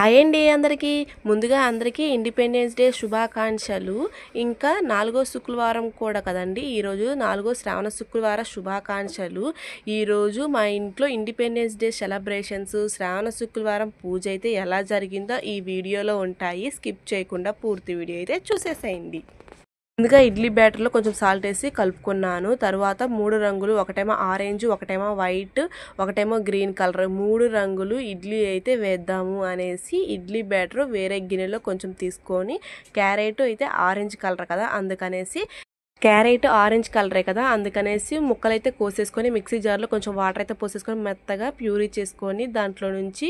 Hi అండి అందరికీ. ముందుగా అందరికీ ఇండిపెండెన్స్ డే శుభాకాంక్షలు. ఇంకా 4వ శుక్రవారం కూడా కదండి, ఈరోజు 4వ శ్రావణ శుక్రవార శుభాకాంక్షలు. ఈరోజు మా ఇంట్లో ఇండిపెండెన్స్ డే సెలబ్రేషన్స్, శ్రావణ శుక్రవారం పూజ అయితే ఎలా జరిగిందో ఈ వీడియోలో ఉంటాయి. స్కిప్ చేయకుండా పూర్తి వీడియో అయితే చూసేసేయండి. ముందుగా ఇడ్లీ బ్యాటర్లో కొంచెం సాల్ట్ వేసి కలుపుకున్నాను. తర్వాత 3 రంగులు, ఒకటేమో ఆరెంజ్, ఒకటేమో వైట్, ఒకటేమో గ్రీన్ కలర్, 3 రంగులు ఇడ్లీ అయితే వేద్దాము అనేసి ఇడ్లీ బ్యాటర్ వేరే గిన్నెలో కొంచెం తీసుకొని, క్యారెట్ అయితే ఆరెంజ్ కలర్ కదా అందుకనేసి క్యారెట్ ఆరెంజ్ కలరే కదా అందుకనేసి ముక్కలైతే కోసేసుకొని మిక్సీ జార్లో కొంచెం వాటర్ అయితే పోసేసుకొని మెత్తగా ప్యూరీ చేసుకొని దాంట్లో నుంచి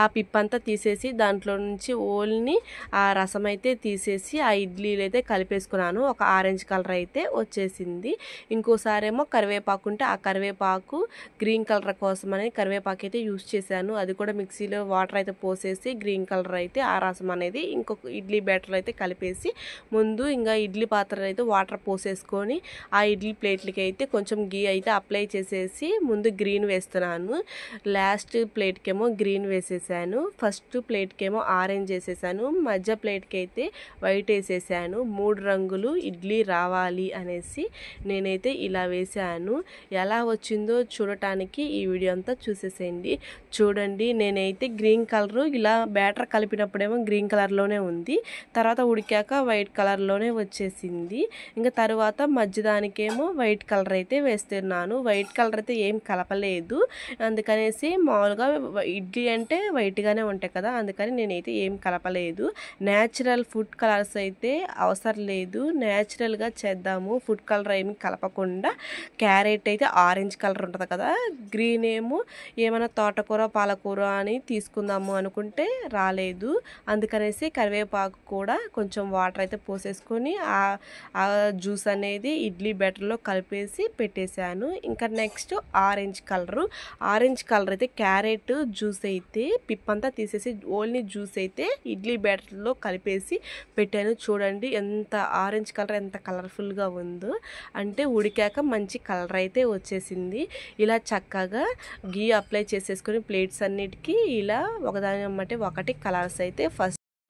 ఆ పిప్పంతా తీసేసి దాంట్లో నుంచి ఓల్ని ఆ రసం అయితే తీసేసి ఆ ఇడ్లీలు అయితే కలిపేసుకున్నాను. ఒక ఆరెంజ్ కలర్ అయితే వచ్చేసింది. ఇంకోసారేమో కరివేపాకు ఉంటే ఆ కరివేపాకు గ్రీన్ కలర్ కోసం అని కరివేపాకు అయితే యూస్ చేశాను. అది కూడా మిక్సీలో వాటర్ అయితే పోసేసి గ్రీన్ కలర్ అయితే ఆ రసం అనేది ఇంకొక ఇడ్లీ బ్యాటర్ అయితే కలిపేసి ముందు ఇంకా ఇడ్లీ పాత్రలో అయితే వాటర్ పోసేసి ఆ ఇడ్లీ ప్లేట్లకి అయితే కొంచెం గీ అయితే అప్లై చేసేసి ముందు గ్రీన్ వేస్తున్నాను. లాస్ట్ ప్లేట్కేమో గ్రీన్ వేసేసాను. ఫస్ట్ ప్లేట్కేమో ఆరెంజ్ వేసేసాను. మధ్య ప్లేట్కి అయితే వైట్ వేసేసాను. 3 రంగులు ఇడ్లీ రావాలి అనేసి నేనైతే ఇలా వేసాను. ఎలా వచ్చిందో చూడటానికి ఈ వీడియో అంతా చూసేసేయండి. చూడండి, నేనైతే గ్రీన్ కలర్ ఇలా బ్యాటర్ కలిపినప్పుడేమో గ్రీన్ కలర్లోనే ఉంది, తర్వాత ఉడికాక వైట్ కలర్లోనే వచ్చేసింది. ఇంకా తర్వాత మధ్యదానికేమో వైట్ కలర్ అయితే వేస్తున్నాను. వైట్ కలర్ అయితే ఏం కలపలేదు, అందుకనేసి మామూలుగా ఇడ్లీ అంటే వైట్గానే ఉంటాయి కదా అందుకని నేనైతే ఏం కలపలేదు. న్యాచురల్ ఫుడ్ కలర్స్ అయితే అవసరం లేదు, న్యాచురల్గా చేద్దాము, ఫుడ్ కలర్ ఏమి కలపకుండా. క్యారెట్ అయితే ఆరెంజ్ కలర్ ఉంటుంది కదా, గ్రీన్ ఏమో ఏమైనా తోటకూర పాలకూర అని తీసుకుందాము అనుకుంటే రాలేదు, అందుకనేసి కరివేపాకు కూడా కొంచెం వాటర్ అయితే పోసేసుకొని ఆ జ్యూస్ అనేది ఇడ్లీ బ్యాటర్లో కలిపేసి పెట్టేశాను. ఇంకా నెక్స్ట్ ఆరెంజ్ కలర్ అయితే క్యారెట్ జ్యూస్ అయితే పిప్పంతా తీసేసి ఓన్లీ జ్యూస్ అయితే ఇడ్లీ బ్యాటర్లో కలిపేసి పెట్టాను. చూడండి ఎంత ఆరెంజ్ కలర్ ఎంత కలర్ఫుల్గా ఉందో, అంటే ఉడికాక మంచి కలర్ అయితే వచ్చేసింది. ఇలా చక్కగా గీ అప్లై చేసేసుకొని ప్లేట్స్ అన్నిటికీ ఇలా ఒకదాని అమ్మటే ఒకటి కలర్స్ అయితే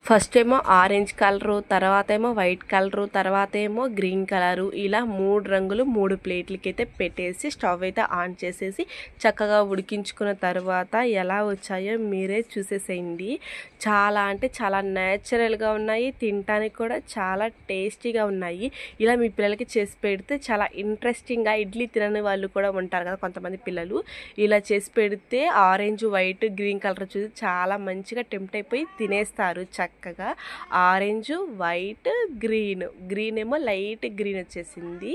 ఫస్ట్ ఏమో ఆరెంజ్ కలరు, తర్వాత ఏమో వైట్ కలరు, తర్వాత ఏమో గ్రీన్ కలరు, ఇలా 3 రంగులు 3 ప్లేట్లకి అయితే పెట్టేసి స్టవ్ అయితే ఆన్ చేసేసి చక్కగా ఉడికించుకున్న తర్వాత ఎలా వచ్చాయో మీరే చూసేసేయండి. చాలా అంటే చాలా న్యాచురల్గా ఉన్నాయి, తినడానికి కూడా చాలా టేస్టీగా ఉన్నాయి. ఇలా మీ పిల్లలకి చేసి పెడితే చాలా ఇంట్రెస్టింగ్గా, ఇడ్లీ తినని వాళ్ళు కూడా ఉంటారు కదా కొంతమంది పిల్లలు, ఇలా చేసి పెడితే ఆరెంజ్ వైట్ గ్రీన్ కలర్ చూసి చాలా మంచిగా టెంప్ట్ అయిపోయి తినేస్తారు. చక్కగా ఆరెంజ్ వైట్ గ్రీన్ ఏమో లైట్ గ్రీన్ వచ్చేసింది,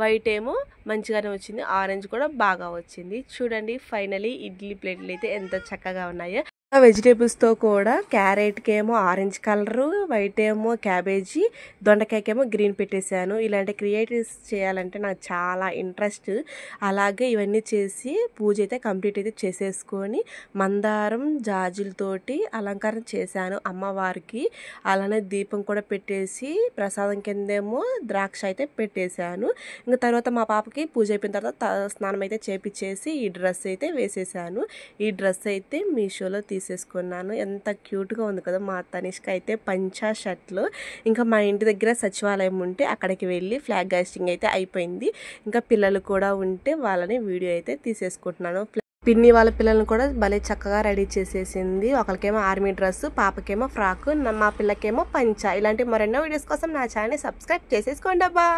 వైట్ ఏమో మంచిగానే వచ్చింది, ఆరెంజ్ కూడా బాగా వచ్చింది. చూడండి ఫైనలీ ఇడ్లీ ప్లేట్లు అయితే ఎంత చక్కగా ఉన్నాయో. వెజిటేబుల్స్తో కూడా క్యారెట్కి ఏమో ఆరెంజ్ కలరు, వైట్ ఏమో క్యాబేజీ, దొండకాయకి ఏమో గ్రీన్ పెట్టేశాను. ఇలాంటి క్రియేటివ్స్ చేయాలంటే నాకు చాలా ఇంట్రెస్ట్. అలాగే ఇవన్నీ చేసి పూజ అయితే కంప్లీట్ అయితే చేసేసుకొని మందారం జాజులతోటి అలంకారం చేశాను అమ్మవారికి. అలానే దీపం కూడా పెట్టేసి ప్రసాదం కిందేమో ద్రాక్ష అయితే పెట్టేశాను. ఇంకా తర్వాత మా పాపకి పూజ అయిపోయిన తర్వాత స్నానం అయితే చేపించేసి ఈ డ్రెస్ అయితే వేసేసాను. ఈ డ్రెస్ అయితే మీషోలో తీసేసుకున్నాను. ఎంత క్యూట్గా ఉంది కదా మా తనిష్క అయితే, పంచా షర్ట్లు. ఇంకా మా ఇంటి దగ్గర సచివాలయం ఉంటే అక్కడికి వెళ్ళి ఫ్లాగ్ హాయిస్టింగ్ అయితే అయిపోయింది. ఇంకా పిల్లలు కూడా ఉంటే వాళ్ళని వీడియో అయితే తీసేసుకుంటున్నాను. పిన్ని వాళ్ళ పిల్లల్ని కూడా భలే చక్కగా రెడీ చేసేసింది. ఒకరికేమో ఆర్మీ డ్రెస్, పాపకేమో ఫ్రాక్, మా పిల్లకేమో పంచా. ఇలాంటి మరెన్నో వీడియోస్ కోసం నా ఛానల్ని సబ్స్క్రైబ్ చేసేసుకోండి అబ్బా.